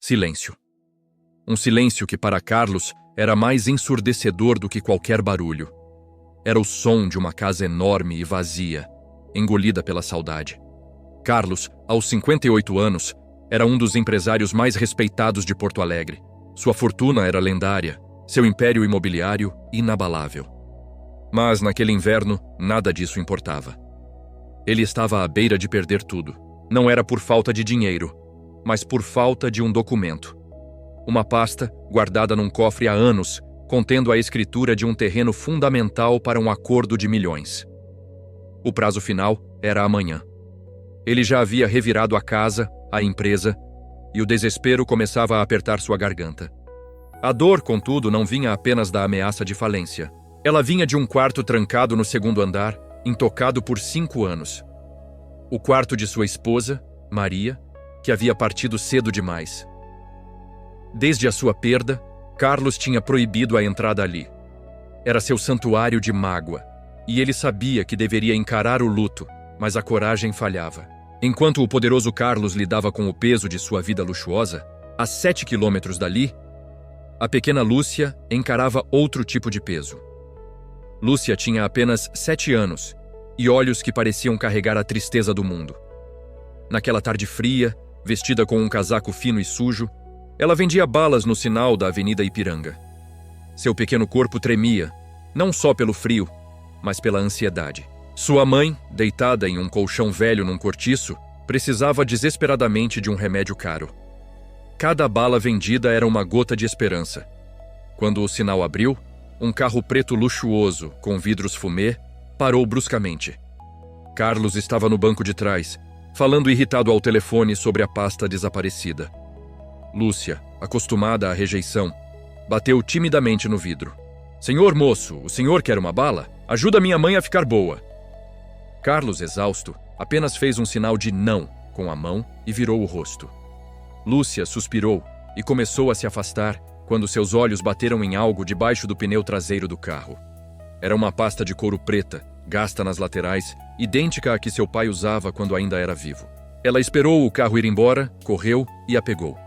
Silêncio. Um silêncio que para Carlos era mais ensurdecedor do que qualquer barulho. Era o som de uma casa enorme e vazia, engolida pela saudade. Carlos, aos 58 anos, era um dos empresários mais respeitados de Porto Alegre. Sua fortuna era lendária, seu império imobiliário inabalável. Mas naquele inverno, nada disso importava. Ele estava à beira de perder tudo. Não era por falta de dinheiro, mas por falta de um documento. Uma pasta, guardada num cofre há anos, contendo a escritura de um terreno fundamental para um acordo de milhões. O prazo final era amanhã. Ele já havia revirado a casa, a empresa, e o desespero começava a apertar sua garganta. A dor, contudo, não vinha apenas da ameaça de falência. Ela vinha de um quarto trancado no segundo andar, intocado por 5 anos. O quarto de sua esposa, Maria, que havia partido cedo demais. Desde a sua perda, Carlos tinha proibido a entrada ali. Era seu santuário de mágoa, e ele sabia que deveria encarar o luto, mas a coragem falhava. Enquanto o poderoso Carlos lidava com o peso de sua vida luxuosa, a 7 quilômetros dali, a pequena Lúcia encarava outro tipo de peso. Lúcia tinha apenas 7 anos e olhos que pareciam carregar a tristeza do mundo. Naquela tarde fria, vestida com um casaco fino e sujo, ela vendia balas no sinal da Avenida Ipiranga. Seu pequeno corpo tremia, não só pelo frio, mas pela ansiedade. Sua mãe, deitada em um colchão velho num cortiço, precisava desesperadamente de um remédio caro. Cada bala vendida era uma gota de esperança. Quando o sinal abriu, um carro preto luxuoso, com vidros fumê, parou bruscamente. Carlos estava no banco de trás, falando irritado ao telefone sobre a pasta desaparecida. Lúcia, acostumada à rejeição, bateu timidamente no vidro. "Senhor moço, o senhor quer uma bala? Ajuda minha mãe a ficar boa." Carlos, exausto, apenas fez um sinal de não com a mão e virou o rosto. Lúcia suspirou e começou a se afastar quando seus olhos bateram em algo debaixo do pneu traseiro do carro. Era uma pasta de couro preta, gasta nas laterais, idêntica à que seu pai usava quando ainda era vivo. Ela esperou o carro ir embora, correu e a pegou.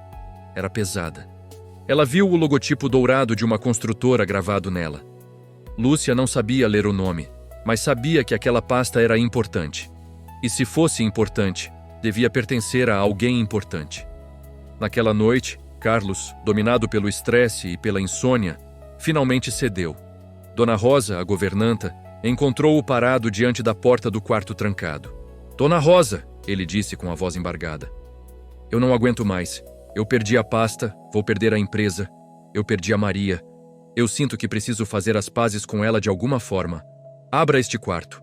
Era pesada. Ela viu o logotipo dourado de uma construtora gravado nela. Lúcia não sabia ler o nome, mas sabia que aquela pasta era importante. E se fosse importante, devia pertencer a alguém importante. Naquela noite, Carlos, dominado pelo estresse e pela insônia, finalmente cedeu. Dona Rosa, a governanta, encontrou-o parado diante da porta do quarto trancado. "Dona Rosa", ele disse com a voz embargada. "Eu não aguento mais. Eu perdi a pasta, vou perder a empresa. Eu perdi a Maria. Eu sinto que preciso fazer as pazes com ela de alguma forma. Abra este quarto."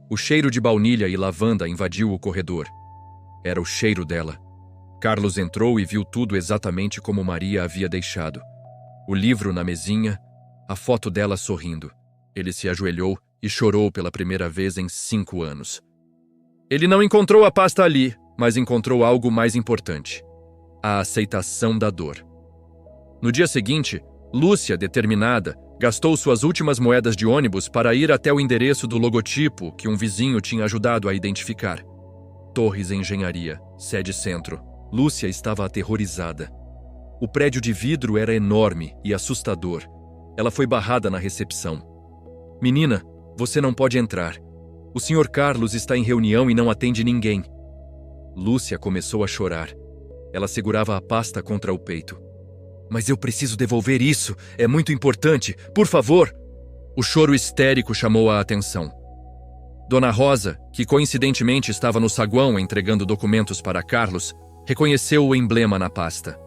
O cheiro de baunilha e lavanda invadiu o corredor. Era o cheiro dela. Carlos entrou e viu tudo exatamente como Maria havia deixado. O livro na mesinha, a foto dela sorrindo. Ele se ajoelhou e chorou pela primeira vez em 5 anos. Ele não encontrou a pasta ali, mas encontrou algo mais importante: a aceitação da dor. No dia seguinte, Lúcia, determinada, gastou suas últimas moedas de ônibus para ir até o endereço do logotipo que um vizinho tinha ajudado a identificar. Torres Engenharia, sede centro. Lúcia estava aterrorizada. O prédio de vidro era enorme e assustador. Ela foi barrada na recepção. "Menina, você não pode entrar. O Sr. Carlos está em reunião e não atende ninguém." Lúcia começou a chorar. Ela segurava a pasta contra o peito. "Mas eu preciso devolver isso. É muito importante. Por favor." O choro histérico chamou a atenção. Dona Rosa, que coincidentemente estava no saguão entregando documentos para Carlos, reconheceu o emblema na pasta.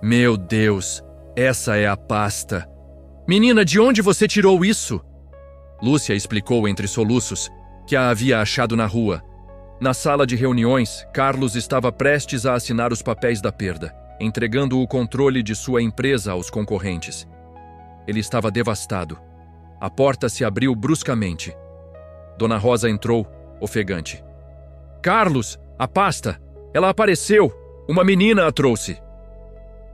"Meu Deus, essa é a pasta." "Menina, de onde você tirou isso?" Lúcia explicou entre soluços que a havia achado na rua. Na sala de reuniões, Carlos estava prestes a assinar os papéis da perda, entregando o controle de sua empresa aos concorrentes. Ele estava devastado. A porta se abriu bruscamente. Dona Rosa entrou, ofegante. "Carlos, a pasta! Ela apareceu! Uma menina a trouxe!"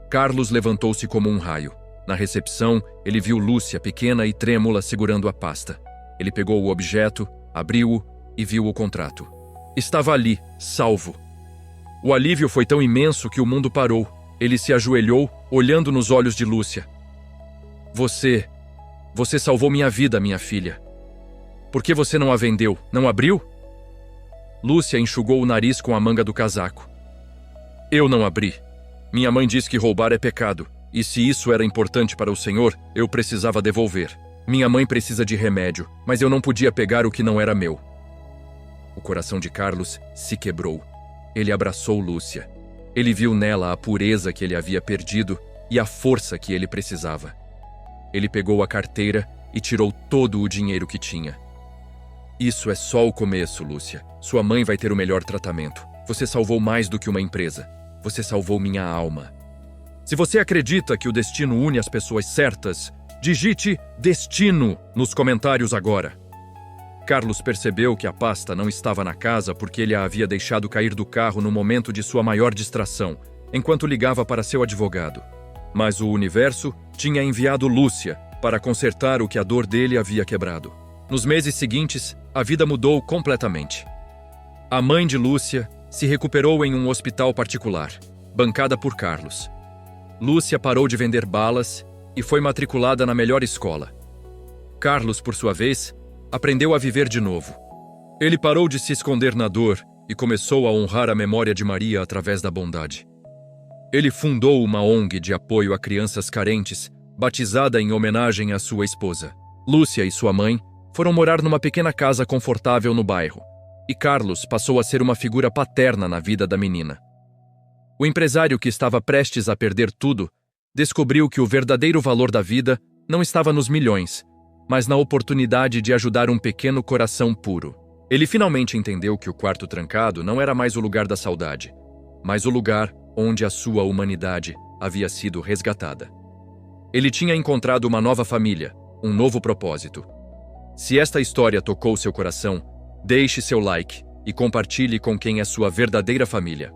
Carlos levantou-se como um raio. Na recepção, ele viu Lúcia, pequena e trêmula, segurando a pasta. Ele pegou o objeto, abriu-o e viu o contrato. Estava ali, salvo. O alívio foi tão imenso que o mundo parou. Ele se ajoelhou, olhando nos olhos de Lúcia. Você salvou minha vida, minha filha. Por que você não a vendeu? Não abriu? Lúcia enxugou o nariz com a manga do casaco. Eu não abri. Minha mãe disse que roubar é pecado, e se isso era importante para o Senhor, eu precisava devolver. Minha mãe precisa de remédio, mas eu não podia pegar o que não era meu. O coração de Carlos se quebrou. Ele abraçou Lúcia. Ele viu nela a pureza que ele havia perdido e a força que ele precisava. Ele pegou a carteira e tirou todo o dinheiro que tinha. Isso é só o começo, Lúcia. Sua mãe vai ter o melhor tratamento. Você salvou mais do que uma empresa. Você salvou minha alma. Se você acredita que o destino une as pessoas certas, digite destino nos comentários agora. Carlos percebeu que a pasta não estava na casa porque ele a havia deixado cair do carro no momento de sua maior distração, enquanto ligava para seu advogado. Mas o universo tinha enviado Lúcia para consertar o que a dor dele havia quebrado. Nos meses seguintes, a vida mudou completamente. A mãe de Lúcia se recuperou em um hospital particular, bancada por Carlos. Lúcia parou de vender balas e foi matriculada na melhor escola. Carlos, por sua vez, aprendeu a viver de novo. Ele parou de se esconder na dor e começou a honrar a memória de Maria através da bondade. Ele fundou uma ONG de apoio a crianças carentes, batizada em homenagem à sua esposa. Lúcia e sua mãe foram morar numa pequena casa confortável no bairro, e Carlos passou a ser uma figura paterna na vida da menina. O empresário, que estava prestes a perder tudo, descobriu que o verdadeiro valor da vida não estava nos milhões, mas na oportunidade de ajudar um pequeno coração puro. Ele finalmente entendeu que o quarto trancado não era mais o lugar da saudade, mas o lugar onde a sua humanidade havia sido resgatada. Ele tinha encontrado uma nova família, um novo propósito. Se esta história tocou seu coração, deixe seu like e compartilhe com quem é sua verdadeira família.